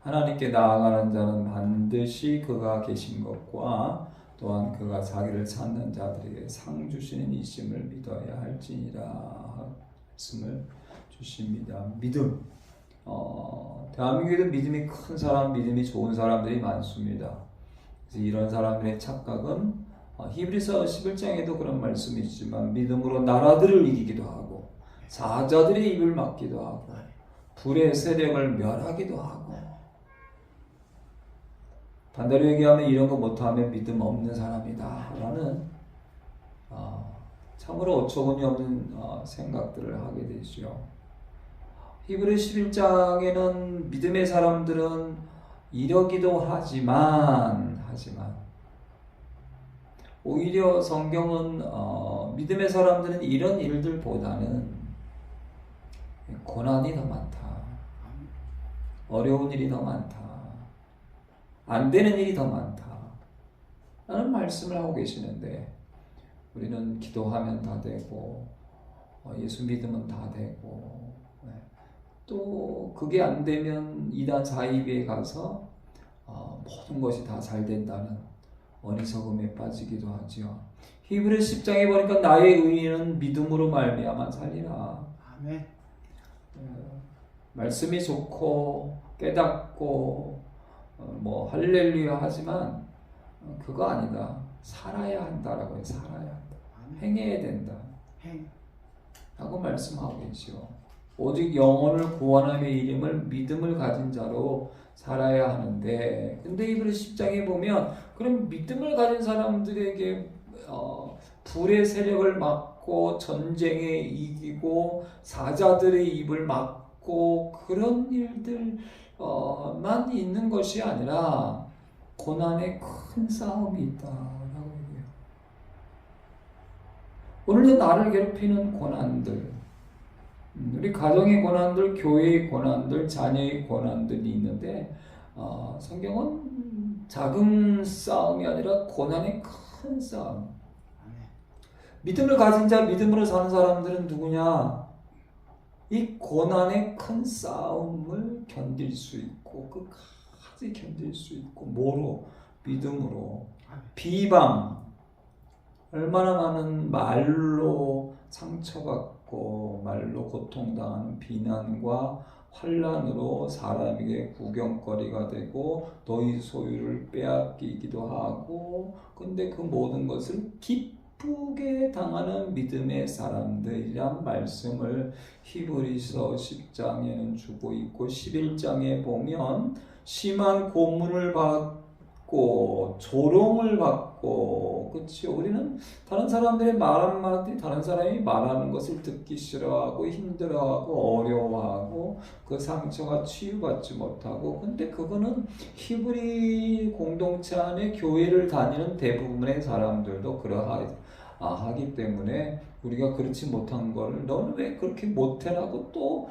하나님께 나아가는 자는 반드시 그가 계신 것과 또한 그가 자기를 찾는 자들에게 상 주시는 이심을 믿어야 할지니라 말씀을 주십니다. 믿음. 대한민국에도 믿음이 큰 사람, 믿음이 좋은 사람들이 많습니다. 그래서 이런 사람들의 착각은 히브리서 11장에도 그런 말씀이 있지만 믿음으로 나라들을 이기기도 하고 사자들의 입을 막기도 하고 불의 세력을 멸하기도 하고, 반대로 얘기하면 이런 거 못하면 믿음 없는 사람이다 라는 참으로 어처구니 없는 생각들을 하게 되죠. 히브리 11장에는 믿음의 사람들은 이러기도 하지만 오히려 성경은 믿음의 사람들은 이런 일들보다는 고난이 더 많다, 어려운 일이 더 많다, 안 되는 일이 더 많다 라는 말씀을 하고 계시는데, 우리는 기도하면 다 되고 예수 믿으면 다 되고, 또 그게 안 되면 이단 사이비에 가서 모든 것이 다 잘 된다는 어리석음에 빠지기도 하죠. 히브리 10장에 보니까 나의 의인은 믿음으로 말미암아 살리라. 아멘. 말씀이 좋고 깨닫고 할렐루야 하지만 그거 아니다. 살아야 한다라고 해요. 살아야 한다. 행해야 된다. 라고 말씀하고 계시오. 오직 영혼을 구원함의 이름을 믿음을 가진 자로 살아야 하는데, 근데 이브리 10장에 보면 그럼 믿음을 가진 사람들에게 불의 세력을 막고 전쟁에 이기고 사자들의 입을 막고 그런 일들만 있는 것이 아니라 고난의 큰 싸움이 있다라고 얘기해요. 오늘도 나를 괴롭히는 고난들, 우리 가정의 고난들, 교회의 고난들, 자녀의 고난들이 있는데 성경은 작은 싸움이 아니라 고난의 큰 싸움. 믿음을 가진 자, 믿음으로 사는 사람들은 누구냐? 이 고난의 큰 싸움을 견딜 수 있고 끝까지 견딜 수 있고, 뭐로? 믿음으로. 비방, 얼마나 많은 말로 상처받고 말로 고통당하는 비난과 환난으로 사람에게 구경거리가 되고 너희 소유를 빼앗기기도 하고, 근데 그 모든 것을 기쁘게 당하는 믿음의 사람들이란 말씀을 히브리서 10장에는 주고 있고, 11장에 보면 심한 고문을 받고 조롱을 받고, 그치? 우리는 다른 사람들의 말 한마디, 다른 사람이 말하는 것을 듣기 싫어하고 힘들어하고 어려워하고 그 상처가 치유받지 못하고, 근데 그거는 히브리 공동체 안에 교회를 다니는 대부분의 사람들도 그러하기 때문에 우리가 그렇지 못한 걸 너는 왜 그렇게 못해라고 또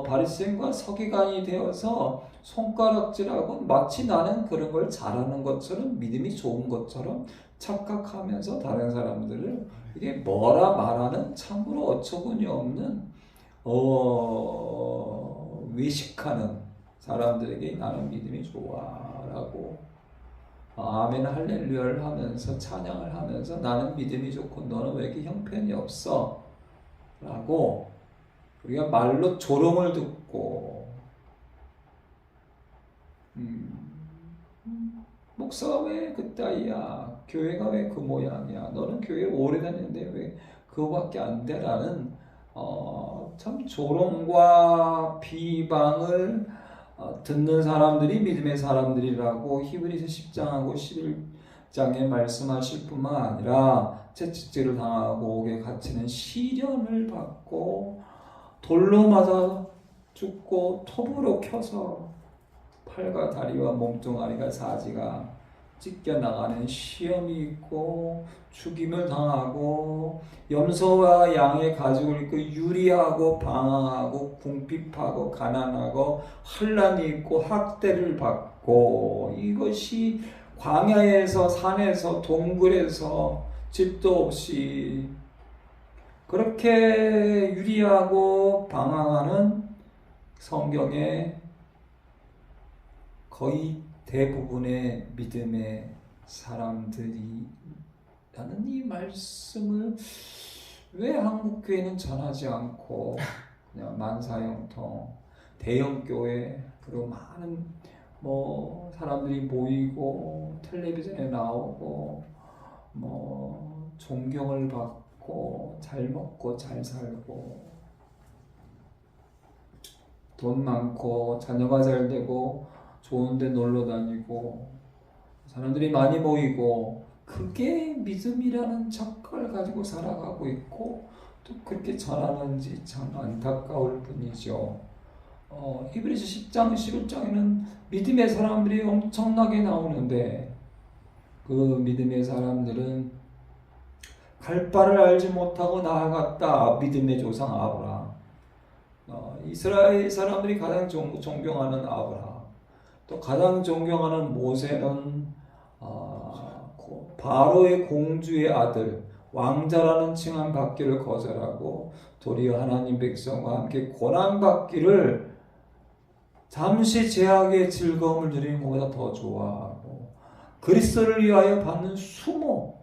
바리새인과 서기관이 되어서 손가락질하고 마치 나는 그런 걸 잘하는 것처럼 믿음이 좋은 것처럼 착각하면서 다른 사람들을 이게 뭐라 말하는 참으로 어처구니 없는 외식하는 사람들에게 나는 믿음이 좋아라고 아멘 할렐루야를 하면서 찬양을 하면서 나는 믿음이 좋고 너는 왜 이렇게 형편이 없어? 라고 우리가 말로 조롱을 듣고 목사가 왜 그따위야? 교회가 왜 그 모양이야? 너는 교회 오래 다녔는데 왜 그거밖에 안 돼? 라는 참 조롱과 비방을 듣는 사람들이 믿음의 사람들이라고 히브리서 10장하고 11장에 말씀하실 뿐만 아니라 채찍질을 당하고 옥에 갇히는 시련을 받고 돌로 맞아 죽고 톱으로 켜서 팔과 다리와 몸뚱아리가 사지가 찢겨나가는 시험이 있고 죽임을 당하고 염소와 양의 가죽을 입고 유리하고 방황하고 궁핍하고 가난하고 환난이 있고 학대를 받고, 이것이 광야에서 산에서 동굴에서 집도 없이 그렇게 유리하고 방황하는 성경의 거의 대부분의 믿음의 사람들이 라는 이 말씀을 왜 한국 교회는 전하지 않고 그냥 만사형통 대형 교회 그리고 많은 뭐 사람들이 모이고 텔레비전에 나오고 뭐 존경을 받고 잘 먹고 잘 살고 돈 많고 자녀가 잘 되고 좋은 데 놀러 다니고 사람들이 많이 모이고 그게 믿음이라는 착각을 가지고 살아가고 있고 또 그렇게 전하는지 참 안타까울 뿐이죠. 히브리서 10장 11장에는 믿음의 사람들이 엄청나게 나오는데 그 믿음의 사람들은 갈 바를 알지 못하고 나아갔다. 믿음의 조상 아브라함. 이스라엘 사람들이 가장 존경하는 아브라함. 또 가장 존경하는 모세는 바로의 공주의 아들, 왕자라는 칭함 받기를 거절하고 도리어 하나님 백성과 함께 고난받기를 잠시 제약의 즐거움을 누리는 것보다 더 좋아하고 그리스도를 위하여 받는 수모,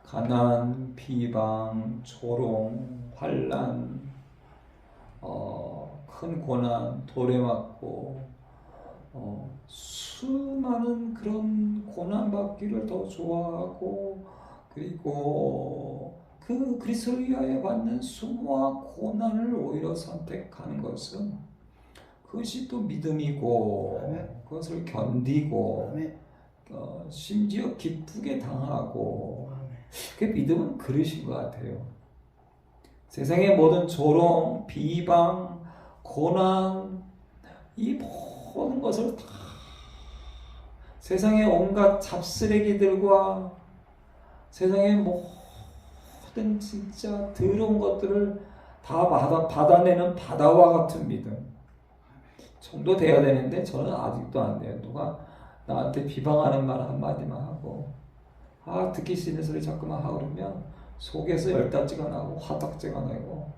가난, 비방, 조롱, 환난, 큰 고난, 돌에 맞고 수많은 그런 고난받기를 더 좋아하고 그리고 그 그리스도를 위하여 받는 수모와 고난을 오히려 선택하는 것은 그것이 또 믿음이고 그것을 견디고 심지어 기쁘게 당하고 그 믿음은 그릇인 것 같아요. 세상의 모든 조롱, 비방, 고난 이 모든 것을 다 세상의 온갖 잡쓰레기들과 세상의 모든 진짜 더러운 것들을 다 받아내는 바다와 같은 믿음. 정도 돼야 되는데 저는 아직도 안 돼요. 누가 나한테 비방하는 말 한마디만 하고 듣기 싫은 소리 자꾸만 하고 그러면 속에서 열단지가 나고 화딱지가 나고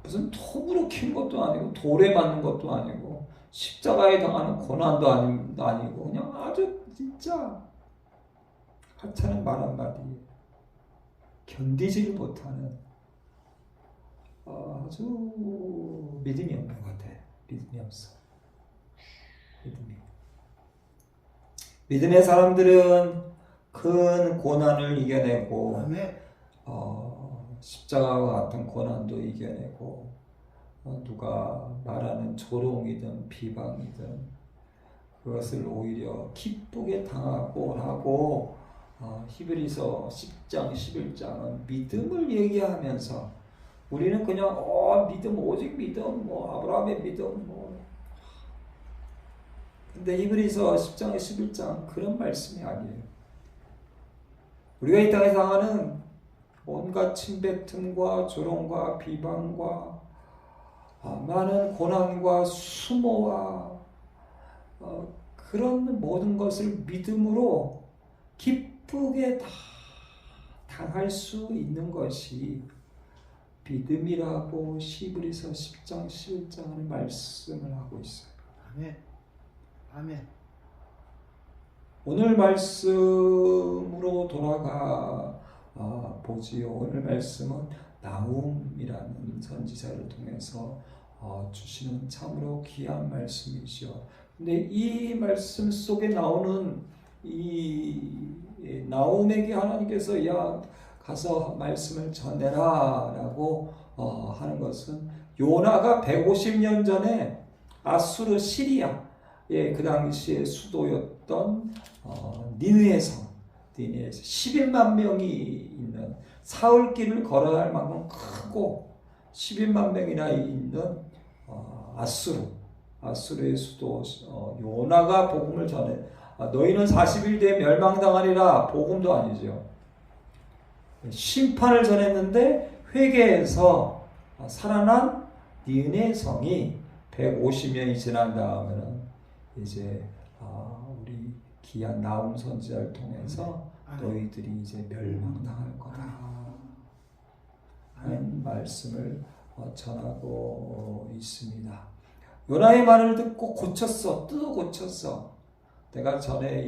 무슨 톱으로 킨 것도 아니고 돌에 맞는 것도 아니고 십자가에 당하는 고난도 아니고 그냥 아주 진짜 하찮은 말 한마디 견디지를 못하는 아주 믿음이 없는 것 같아요. 믿음이 없어. 믿음의 사람들은 큰 고난을 이겨내고 십자가와 같은 고난도 이겨내고 누가 말하는 조롱이든 비방이든 그것을 오히려 기쁘게 당하고 하고 히브리서 10장 11장은 믿음을 얘기하면서 우리는 그냥 믿음 오직 믿음 아브라함의 믿음 근데 히브리서 10장 11장 그런 말씀이 아니에요. 우리가 이 땅에 당하는 온갖 침뱉음과 조롱과 비방과 많은 고난과 수모와 그런 모든 것을 믿음으로 기쁘게 다 당할 수 있는 것이 믿음이라고 히브리서 10장 11장을 말씀을 하고 있어요. 아멘. 오늘 말씀으로 돌아가 보지요. 오늘 말씀은 나훔이라는 선지자를 통해서 주시는 참으로 귀한 말씀이시요. 근데 이 말씀 속에 나오는 이 나훔에게 하나님께서 가서 말씀을 전해라라고 하는 것은 요나가 150년 전에 아수르 시리아의 그 당시의 수도였던 니느웨에서 11만 명이 있는 사흘길을 걸어야 할 만큼 크고 11만 명이나 있는 아수르의 수도 요나가 복음을 전해 너희는 40일 뒤에 멸망당하리라. 복음도 아니죠. 심판을 전했는데 회개해서 살아난 니느웨 성이 150년이 지난 다음에는 이제 우리 귀한 나훔 선지자를 통해서 너희들이 이제 멸망당할 거다 하는 말씀을 전하고 있습니다. 요나의 말을 듣고 고쳤어. 또 고쳤어. 내가 전에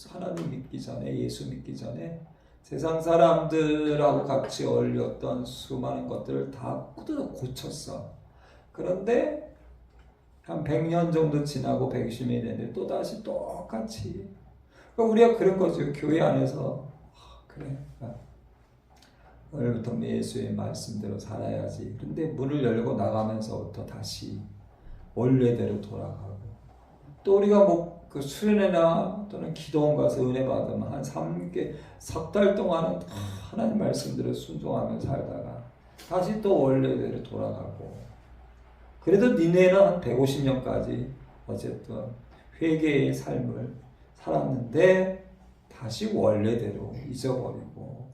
하나님 믿기 전에, 예수 믿기 전에 세상 사람들하고 같이 어울렸던 수많은 것들을 다 뜯어 고쳤어. 그런데 한 100년 정도 지나고 120년이 됐는데 또 다시 똑같이. 그러니까 우리가 그런 거죠. 교회 안에서 그래. 오늘부터 예수의 말씀대로 살아야지. 그런데 문을 열고 나가면서부터 다시 원래대로 돌아가고. 또 우리가 뭐 그 수련회나 또는 기도원 가서 은혜 받으면 한 3달 동안은 하나님 말씀대로 순종하며 살다가 다시 또 원래대로 돌아가고. 그래도 니네는 한 150년까지 어쨌든 회개의 삶을 살았는데 다시 원래대로 잊어버리고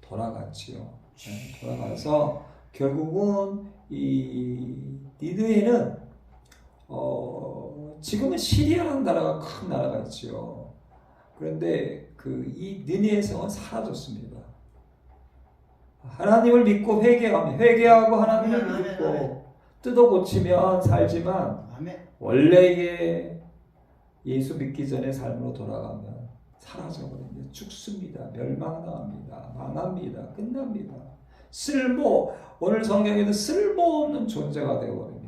돌아갔지요. 돌아가서 결국은 이 니느웨는 지금은 시리아라는 나라가 큰 나라가 있죠. 그런데 이 니느웨 성은 사라졌습니다. 하나님을 믿고 회개하고 하나님을 믿고 뜯어 고치면 살지만 원래의 예수 믿기 전에 삶으로 돌아가면 사라져버립니다. 죽습니다. 멸망당합니다. 망합니다. 끝납니다. 오늘 성경에도 쓸모없는 존재가 되어버립니다.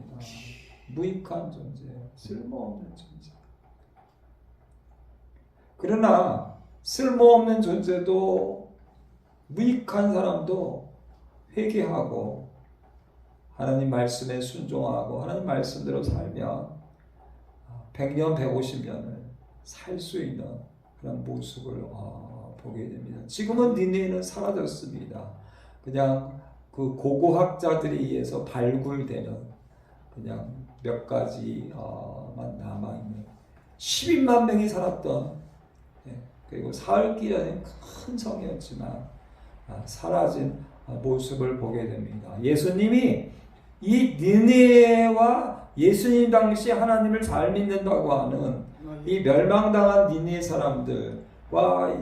무익한 존재, 쓸모없는 존재. 그러나 쓸모없는 존재도 무익한 사람도 회개하고 하나님 말씀에 순종하고 하나님 말씀대로 살면 100년, 150년을 살 수 있는 그런 모습을 보게 됩니다. 지금은 니느웨는 사라졌습니다. 그냥 그 고고학자들에 의해서 발굴되는 그냥 몇 가지만 남아있는 12만 명이 살았던 그리고 사흘길이라는 큰 성이었지만 사라진 모습을 보게 됩니다. 예수님이 이 니느웨와 예수님 당시 하나님을 잘 믿는다고 하는 이 멸망당한 니느웨 사람들과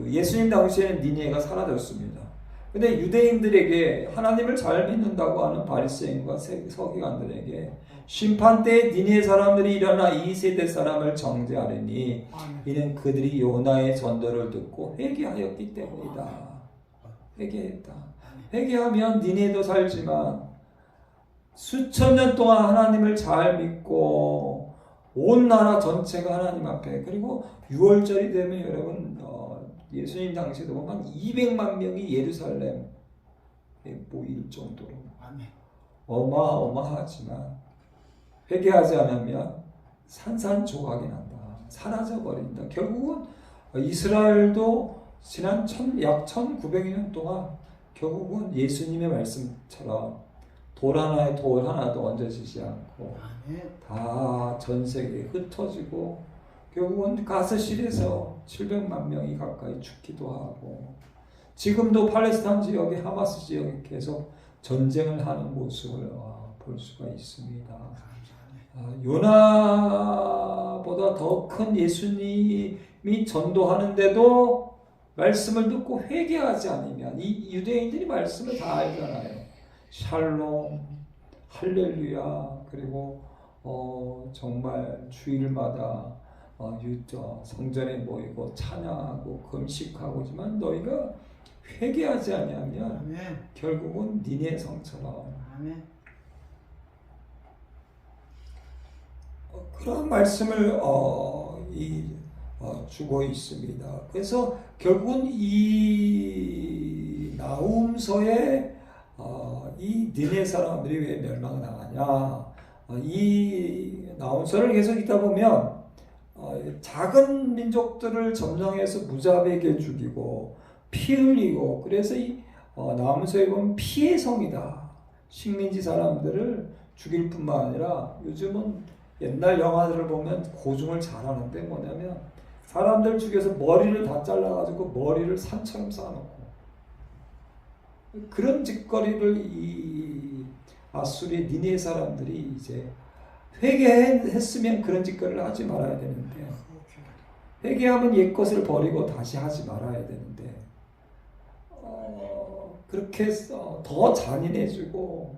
예수님 당시에는 니느웨가 사라졌습니다. 근데 유대인들에게 하나님을 잘 믿는다고 하는 바리새인과 서기관들에게 심판 때 니느웨 사람들이 일어나 이 세대 사람을 정죄하리니 이는 그들이 요나의 전도를 듣고 회개하였기 때문이다. 회개했다. 회개하면 니느웨도 살지만 수천 년 동안 하나님을 잘 믿고 온 나라 전체가 하나님 앞에, 그리고 6월절이 되면 여러분 예수님 당시에도 보면 200만 명이 예루살렘에 모일 정도로 어마어마하지만 회개하지 않으면 산산조각이 난다. 사라져버린다. 결국은 이스라엘도 지난 약 1900년 동안 결국은 예수님의 말씀처럼 돌 하나도 얹어지지 않고 다 전 세계에 흩어지고 결국은 가스실에서 700만 명이 가까이 죽기도 하고 지금도 팔레스타인 지역에 하마스 지역에 계속 전쟁을 하는 모습을 볼 수가 있습니다. 요나보다 더 큰 예수님이 전도하는데도 말씀을 듣고 회개하지 않으면, 이 유대인들이 말씀을 다 알잖아요. 샬롬, 할렐루야, 그리고 정말 주일마다 성전에 모이고 찬양하고 금식하고지만 너희가 회개하지 않으면 결국은 니네 성처럼 그런 말씀을 주고 있습니다. 그래서 결국은 이 나훔서에 이 니네 사람들이 왜 멸망당하냐, 이 나훔서를 계속 읽다 보면 작은 민족들을 점령해서 무자비하게 죽이고 피 흘리고, 그래서 이 나훔서에 보면 피의 성이다. 식민지 사람들을 죽일 뿐만 아니라 요즘은 옛날 영화들을 보면 고증을 잘하는데 뭐냐면 사람들 죽여서 머리를 다 잘라가지고 머리를 산처럼 쌓아놓고, 그런 짓거리를 이 아수르의 니네 사람들이 이제 회개했으면 그런 짓거리를 하지 말아야 되는데, 회개하면 옛것을 버리고 다시 하지 말아야 되는데 그렇게 해서 더 잔인해지고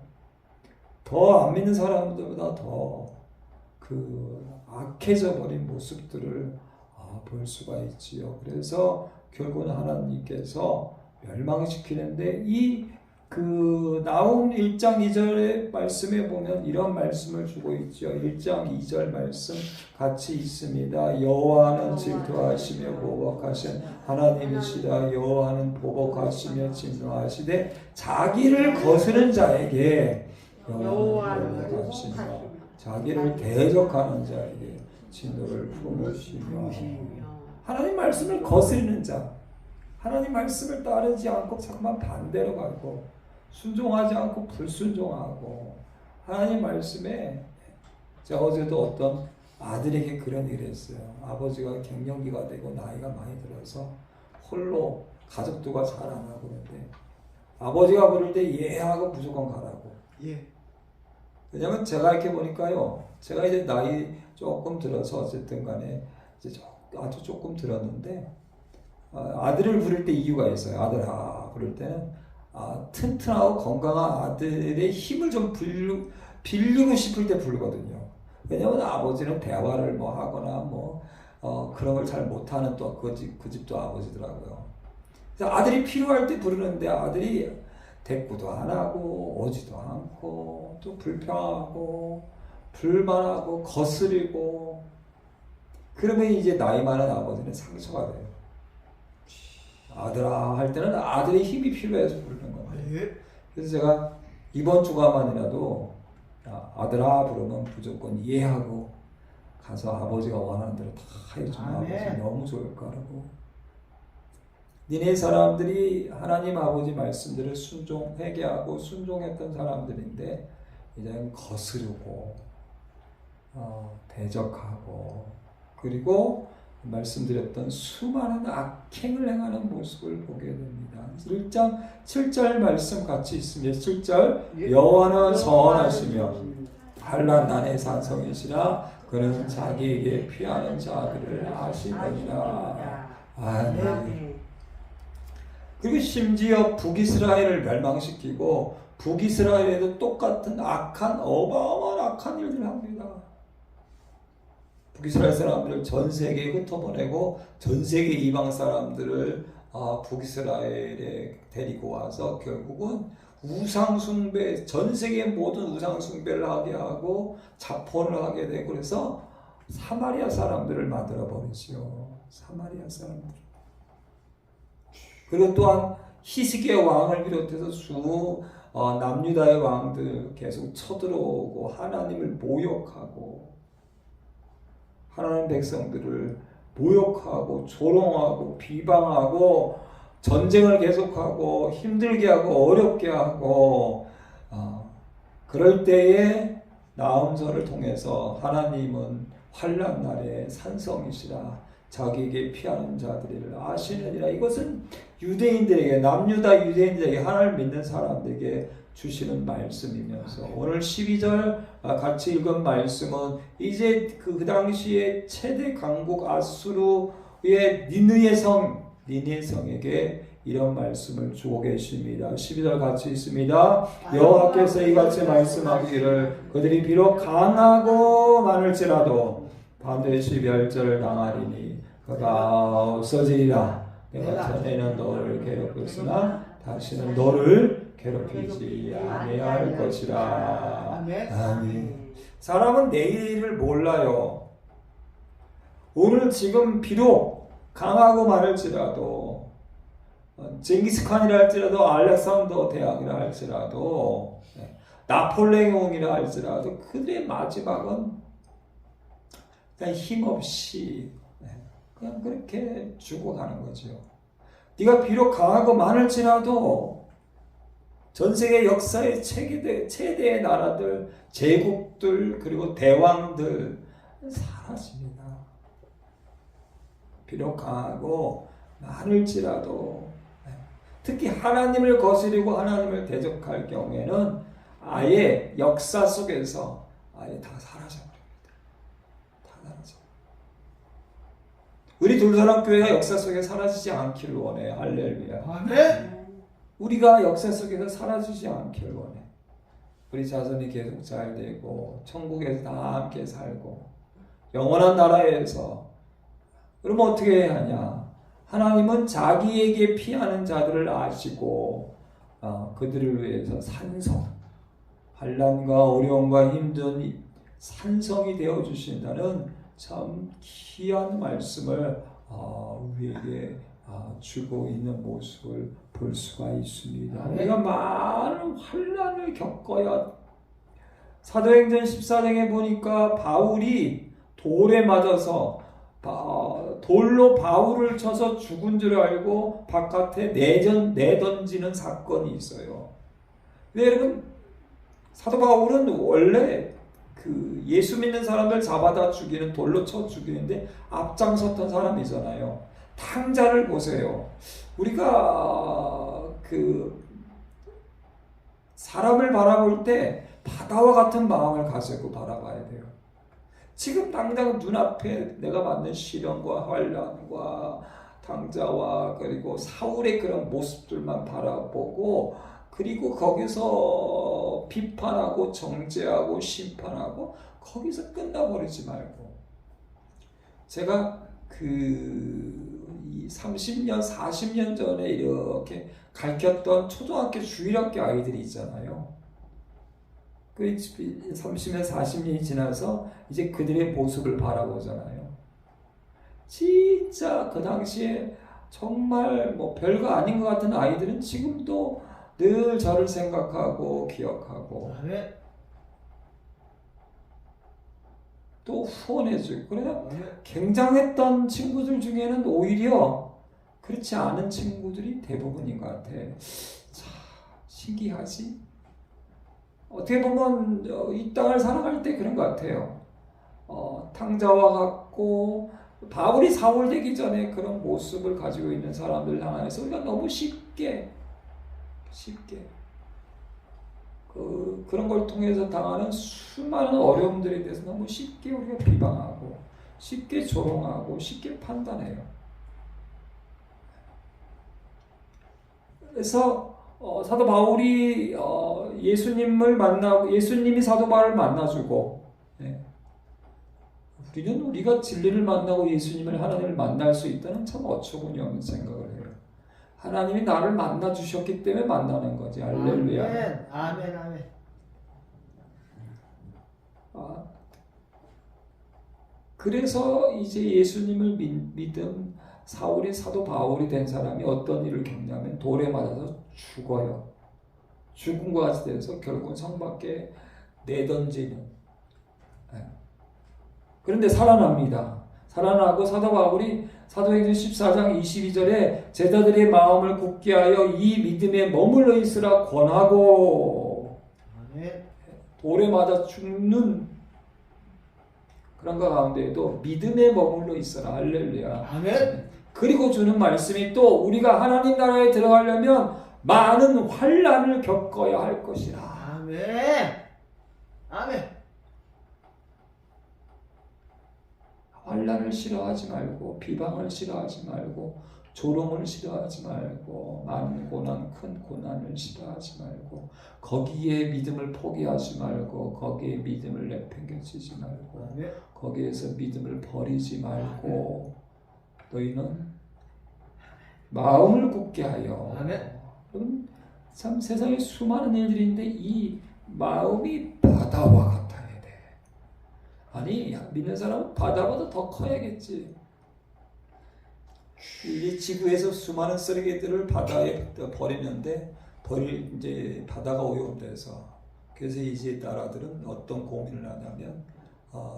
더 안 믿는 사람들보다 더 그 악해져 버린 모습들을 볼 수가 있지요. 그래서 결국은 하나님께서 멸망시키는데 그 나홈 1장 2절의 말씀에 보면 이런 말씀을 주고 있죠. 1장 2절 말씀 같이 있습니다. 여호와는 질투하시며 보복하신 하나님이시라. 여호와는 보복하시며 진노하시되 자기를 거스른 자에게 여호와는 보복하시며 자기를 대적하는 자에게 진노를 품으시며. 하나님 말씀을 거스르는 자, 하나님 말씀을 따르지 않고 자꾸만 반대로 가고 순종하지 않고 불순종하고 하나님 말씀에, 제가 어제도 어떤 아들에게 그런 얘기를 했어요. 아버지가 갱년기가 되고 나이가 많이 들어서 홀로 가족들과 잘 안 하고 있는데 아버지가 부를 때 예하고 무조건 가라고. 예. 왜냐면 제가 이렇게 보니까요, 제가 이제 나이 조금 들어서 어쨌든 간에 이제 아주 조금 들었는데 아들을 부를 때 이유가 있어요. 아들아 부를 때는 튼튼하고 건강한 아들의 힘을 좀 빌리고 싶을 때 부르거든요. 왜냐면 아버지는 대화를 뭐 하거나 그런 걸 잘 못하는 또 그 집도 아버지더라고요. 그래서 아들이 필요할 때 부르는데 아들이 대꾸도 안 하고 오지도 않고 또 불평하고 불만하고 거스리고, 그러면 이제 나이 많은 아버지는 상처가 돼요. 아들아 할 때는 아들의 힘이 필요해서 부르는 거예요. 그래서 제가 이번 주간만이라도 아들아 부르면 무조건 이해하고 가서 아버지가 원하는 대로 다 해주면 아버지 너무 좋을 거라고. 니네 사람들이 하나님 아버지 말씀들을 회개하고 순종했던 사람들인데 이제는 거스르고 대적하고, 그리고 말씀드렸던 수많은 악행을 행하는 모습을 보게 됩니다. 1장 7절 말씀 같이 있습니다. 7절 여호와는 선하시며 한란난의 산성이시라. 그는 자기에게 피하는 자들을 아시느니라. 아멘. 그리고 심지어 북이스라엘을 멸망시키고 북이스라엘에도 똑같은 어마어마한 악한 일들을 합니다. 북이스라엘 사람들을 전 세계에 흩어보내고 전 세계 이방 사람들을 북이스라엘에 데리고 와서 결국은 우상숭배, 전 세계 모든 우상숭배를 하게 하고 자포를 하게 되고, 그래서 사마리아 사람들을 만들어 버리죠. 사마리아 사람들. 그리고 또한 히스기야 왕을 비롯해서 남유다의 왕들 계속 쳐들어오고 하나님을 모욕하고 하나님 백성들을 모욕하고 조롱하고 비방하고 전쟁을 계속하고 힘들게 하고 어렵게 하고, 그럴 때에 나음절을 통해서 하나님은 환난 날에 산성이시라. 자기에게 피하는 자들을 아시느니라. 이것은 유대인들에게, 남유다 유대인들에게, 하나님을 믿는 사람들에게 주시는 말씀이면서 오늘 12절 같이 읽은 말씀은 이제 그 당시에 최대 강국 아수르의 니느웨 성에게 이런 말씀을 주고 계십니다. 12절 같이 있습니다. 여호와께서 이같이 말씀하기를 그들이 비록 강하고 많을지라도 반드시 멸절을 당하리니 그가 없어지리라. 내가 전에는 너를 괴롭혔으나 다시는 너를 괴롭히지 아니할 것이라. 아멘. 사람은 내일을 몰라요. 오늘 지금 비록 강하고 많을지라도, 징기스칸이라 할지라도, 알렉산더 대왕이라 할지라도, 나폴레옹이라 할지라도 그들의 마지막은 그냥 힘없이 그냥 그렇게 죽어가는 거죠. 네가 비록 강하고 많을지라도 전 세계 역사의 최대의 나라들, 제국들, 그리고 대왕들 사라집니다. 비록 강하고 많을지라도, 특히 하나님을 거스리고 하나님을 대적할 경우에는 아예 역사 속에서 아예 다 사라져버립니다. 다 사라져. 우리 둘사랑교회가 역사 속에 사라지지 않기를 원해요. 할렐루야. 아멘. 우리가 역사 속에서 사라지지 않기를 원해. 우리 자손이 계속 잘 되고 천국에서 다 함께 살고 영원한 나라에서. 그러면 어떻게 해야 하냐? 하나님은 자기에게 피하는 자들을 아시고 그들을 위해서 산성, 환난과 어려움과 힘든 산성이 되어 주신다는 참 귀한 말씀을 우리에게 주고 있는 모습을 볼 수가 있습니다. 우리가 많은 환난을 겪어야. 사도행전 14장에 보니까 바울이 돌에 맞아서 돌로 바울을 쳐서 죽은 줄 알고 바깥에 내던지는 사건이 있어요. 근데 여러분, 사도 바울은 원래 그 예수 믿는 사람들 잡아다 죽이는, 돌로 쳐 죽이는데 앞장섰던 사람이잖아요. 탕자를 보세요. 우리가 그 사람을 바라볼 때 바다와 같은 마음을 가지고 바라봐야 돼요. 지금 당장 눈앞에 내가 받는 시련과 환난과 탕자와 그리고 사울의 그런 모습들만 바라보고, 그리고 거기서 비판하고 정죄하고 심판하고 거기서 끝나버리지 말고. 제가 그 30년 40년 전에 이렇게 가르쳤던 초등학교 주일학교 아이들이 있잖아요. 그 30년 40년이 지나서 이제 그들의 모습을 바라보잖아요. 진짜 그 당시에 정말 뭐 별거 아닌 것 같은 아이들은 지금도 늘 저를 생각하고 기억하고 또 후원해주고. 그래요. 굉장했던 친구들 중에는 오히려 그렇지 않은 친구들이 대부분인 것 같아. 참 신기하지? 어떻게 보면 이 땅을 살아갈 때 그런 것 같아요. 탕자와 같고 바울이 사울 되기 전에 그런 모습을 가지고 있는 사람들 향해서 우리가 너무 쉽게 그런 걸 통해서 당하는 수많은 어려움들에 대해서 너무 쉽게 우리가 비방하고 쉽게 조롱하고 쉽게 판단해요. 그래서 사도 바울이 예수님을 만나고 예수님이 사도 바울을 만나주고, 우리는 우리가 진리를 만나고 예수님을, 하나님을 만날 수 있다는 참 어처구니 없는 생각을 해요. 하나님이 나를 만나 주셨기 때문에 만나는 거지. 할렐루야. 아멘. 그래서 이제 예수님을 믿은 사울이 사도 바울이 된 사람이 어떤 일을 겪냐면 돌에 맞아서 죽어요. 죽음과 같이 돼서 결국은 성 밖에 내던지는. 그런데 살아납니다. 살아나고 사도 바울이 사도행전 14장 22절에 제자들의 마음을 굳게 하여 이 믿음에 머물러 있으라 권하고. 돌에 맞아 죽는 그런 것 가운데에도 믿음에 머물러 있어라. 할렐루야. 아멘. 그리고 주는 말씀이 또 우리가 하나님 나라에 들어가려면 많은 환난을 겪어야 할 것이라. 아멘. 환난을 싫어하지 말고 비방을 싫어하지 말고 조롱을 싫어하지 말고 많은 고난, 큰 고난을 싫어하지 말고 거기에 믿음을 포기하지 말고 거기에 믿음을 내팽개치지 말고 거기에서 믿음을 버리지 말고 너희는 마음을 굳게 하여. 참 세상에 수많은 일들인데 이 마음이 바다와 같아야 돼. 아니 믿는 사람은 바다보다 더 커야겠지. 이 지구에서 수많은 쓰레기들을 바다에 버리는데 이제 바다가 오염돼서, 그래서 이제 나라들은 어떤 고민을 하냐면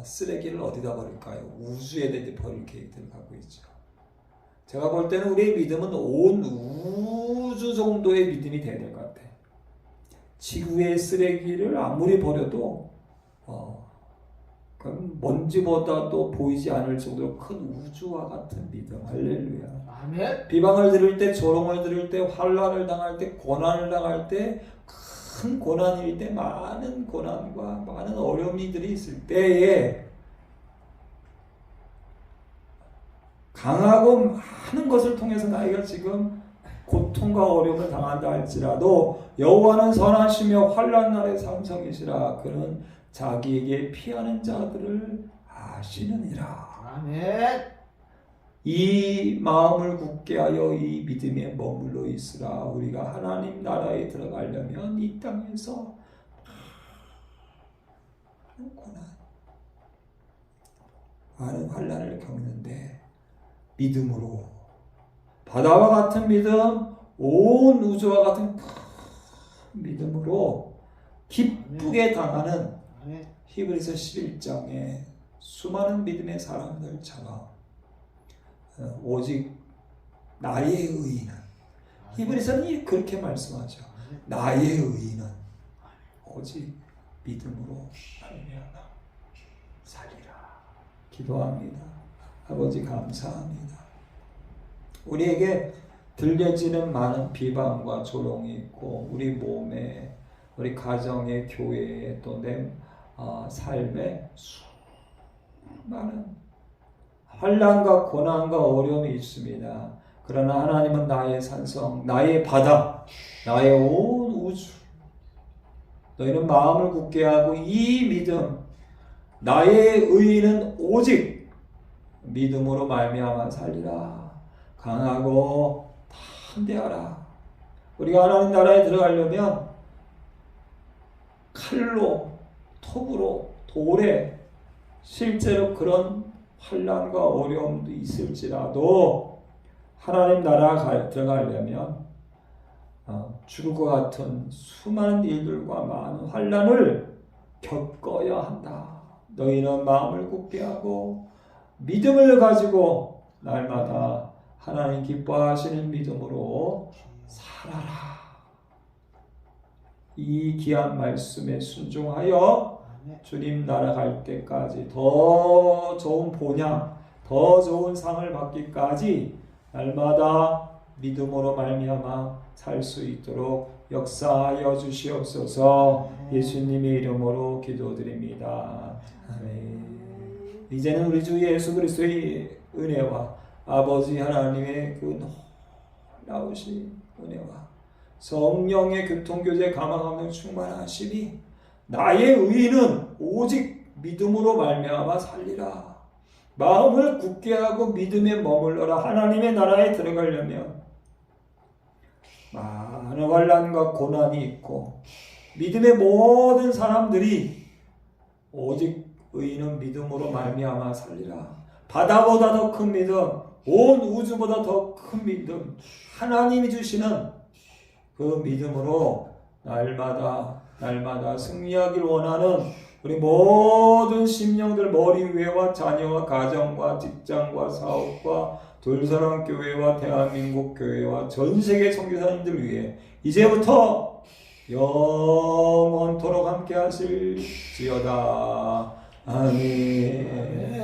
쓰레기를 어디다 버릴까요? 우주에 이제 버릴 계획들을 갖고 있죠. 제가 볼 때는 우리의 믿음은 온 우주 정도의 믿음이 돼야 될 것 같아. 지구의 쓰레기를 아무리 버려도 먼지보다도 보이지 않을 정도로 큰 우주와 같은 믿음. 할렐루야. 아멘. 비방을 들을 때, 조롱을 들을 때, 환난을 당할 때, 고난을 당할 때, 큰 고난일 때, 많은 고난과 많은 어려움들이 있을 때에 강하고 많은 것을 통해서 나이가 지금 고통과 어려움을 당한다 할지라도 여호와는 선하시며 환난 날의 삼성이시라. 그는 자기에게 피하는 자들을 아시느니라. 아멘. 이 마음을 굳게 하여 이 믿음에 머물러 있으라. 우리가 하나님 나라에 들어가려면 이 땅에서 많은 고난, 많은 환난을 겪는데 믿음으로, 바다와 같은 믿음, 온 우주와 같은 큰 믿음으로 기쁘게 당하는 아멘. 히브리서 11장에 수많은 믿음의 사람들처럼 오직 나의 의인은, 히브리서는 그렇게 말씀하죠. 나의 의인은 오직 믿음으로 말미암아 살리라. 기도합니다. 아버지 감사합니다. 우리에게 들려지는 많은 비방과 조롱이 있고 우리 몸에, 우리 가정에, 교회에, 또 내 삶에 수많은 환난과 고난과 어려움이 있습니다. 그러나 하나님은 나의 산성, 나의 바다, 나의 온 우주. 너희는 마음을 굳게 하고 이 믿음, 나의 의인은 오직 믿음으로 말미암아 살리라. 강하고 담대하라. 우리가 하나님 나라에 들어가려면 칼로, 톱으로, 돌에 실제로 그런 환난과 어려움도 있을지라도 하나님 나라 들어가려면 죽을 것 같은 수많은 일들과 많은 환난을 겪어야 한다. 너희는 마음을 굳게 하고 믿음을 가지고 날마다 하나님 기뻐하시는 믿음으로 살아라. 이 귀한 말씀에 순종하여 주님 나라 갈 때까지 더 좋은 본향, 더 좋은 상을 받기까지 날마다 믿음으로 말미암아 살 수 있도록 역사하여 주시옵소서. 예수님의 이름으로 기도드립니다. 아멘. 이제는 우리 주 예수 그리스도의 은혜와 아버지 하나님의 그 놀라우신 은혜와 성령의 교통교제 감화감동 충만하심이 나의 의인은 오직 믿음으로 말미암아 살리라. 마음을 굳게 하고 믿음에 머물러라. 하나님의 나라에 들어가려면 많은 환난과 고난이 있고 믿음의 모든 사람들이 오직 의인은 믿음으로 말미암아 살리라. 바다보다 더 큰 믿음, 온 우주보다 더 큰 믿음, 하나님이 주시는 그 믿음으로 날마다 승리하길 원하는 우리 모든 심령들, 머리 위와 자녀와 가정과 직장과 사업과 돌사랑교회와 대한민국 교회와 전세계 선교사님들 위해 이제부터 영원토록 함께 하실지어다. 아멘.